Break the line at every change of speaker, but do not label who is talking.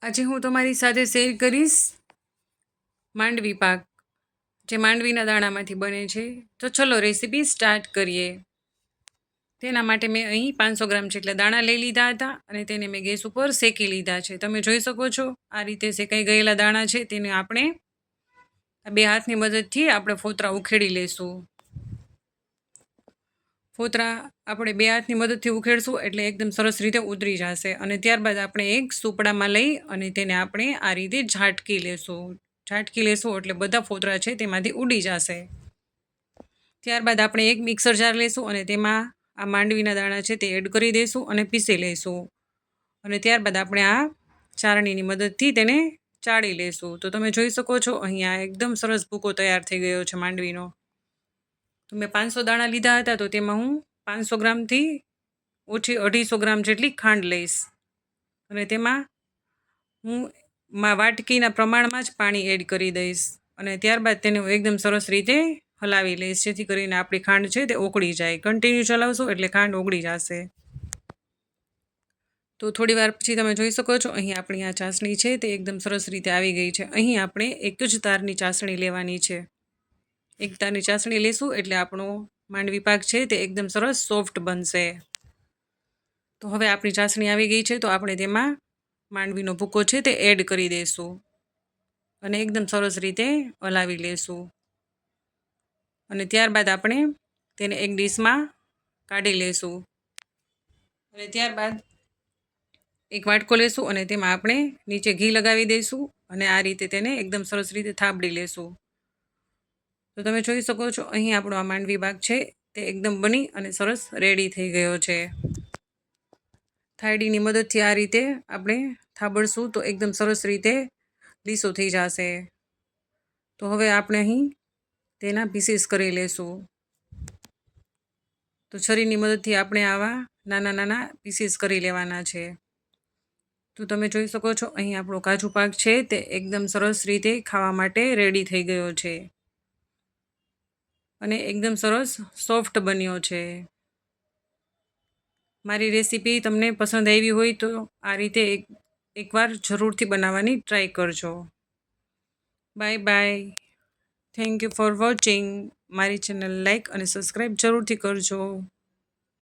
આજે હું તમારી સાથે શેર કરીશ માંડવી પાક, જે માંડવીના દાણામાંથી બને છે. તો ચલો રેસીપી સ્ટાર્ટ કરીએ. તેના માટે મેં અહીં 500 ગ્રામ જેટલા દાણા લઈ લીધા હતા અને તેને મેં ગેસ ઉપર શેકી લીધા છે. તમે જોઈ શકો છો આ રીતે શેકાઈ ગયેલા દાણા છે. તેને આપણે બે હાથની મદદથી આપણે ફોતરા ઉખેડી લેશું. ફોતરા આપણે બે હાથની મદદથી ઉખેડશું એટલે એકદમ સરસ રીતે ઉતરી જશે. અને ત્યારબાદ આપણે એક સુપડામાં લઈ અને તેને આપણે આ રીતે ઝાટકી લેશું. ઝાટકી લેશું એટલે બધા ફોતરા છે તેમાંથી ઉડી જશે. ત્યારબાદ આપણે એક મિક્સર જાર લેશું અને તેમાં આ માંડવીના દાણા છે તે એડ કરી દઈશું અને પીસી લઈશું. અને ત્યારબાદ આપણે આ ચાળણીની મદદથી તેને ચાળી લેશું. તો તમે જોઈ શકો છો અહીંયા એકદમ સરસ ભૂકો તૈયાર થઈ ગયો છે માંડવીનો. તો મેં 500 દાણા લીધા હતા, તો તેમાં હું 500 ગ્રામથી ઓછી 250 ગ્રામ જેટલી ખાંડ લઈશ. અને તેમાં હું વાટકીના પ્રમાણમાં જ પાણી એડ કરી દઈશ. અને ત્યારબાદ તેને હું એકદમ સરસ રીતે હલાવી લઈશ, જેથી કરીને આપણી ખાંડ છે તે ઓગળી જાય. કન્ટિન્યુ ચલાવશું એટલે ખાંડ ઓગળી જશે. તો થોડી વાર પછી તમે જોઈ શકો છો અહીં આપણી આ ચાસણી છે તે એકદમ સરસ રીતે આવી ગઈ છે. અહીં આપણે એક જ તારની ચાસણી લેવાની છે. એક તારની ચાસણી લેશું એટલે આપણો માંડવી પાક છે તે એકદમ સરસ સોફ્ટ બનશે. તો હવે આપણી ચાસણી આવી ગઈ છે, તો આપણે તેમાં માંડવીનો ભૂકો છે તે એડ કરી દઈશું અને એકદમ સરસ રીતે હલાવી લેશું. અને ત્યારબાદ આપણે તેને એક ડીશમાં કાઢી લેશું. અને ત્યારબાદ એક વાટકો લેશું અને તેમાં આપણે નીચે ઘી લગાવી દઈશું અને આ રીતે તેને એકદમ સરસ રીતે થાબડી લેશું. તો તમે જોઈ શકો છો અહીં આપણો આ માંડવી પાક છે તે એકદમ બની અને સરસ રેડી થઈ ગયો છે. થાળીની મદદથી આ રીતે આપણે થાબડશું તો એકદમ સરસ રીતે લીસો થઈ જશે. તો હવે આપણે અહીં તેના પીસીસ કરી લેશું. તો છરીની મદદથી આપણે આવા નાના નાના પીસીસ કરી લેવાના છે. તો તમે જોઈ શકો છો અહીં આપણો કાજુ પાક છે તે એકદમ સરસ રીતે ખાવા માટે રેડી થઈ ગયો છે અને એકદમ સરસ સોફ્ટ બન્યો છે. મારી રેસીપી તમને પસંદ આવી હોય તો આ રીતે એકવાર જરૂરથી બનાવવાની ટ્રાય કરજો. Bye bye. Thank you for watching. મારી ચેનલ લાઈક અને સબસ્ક્રાઈબ જરૂરથી કરજો.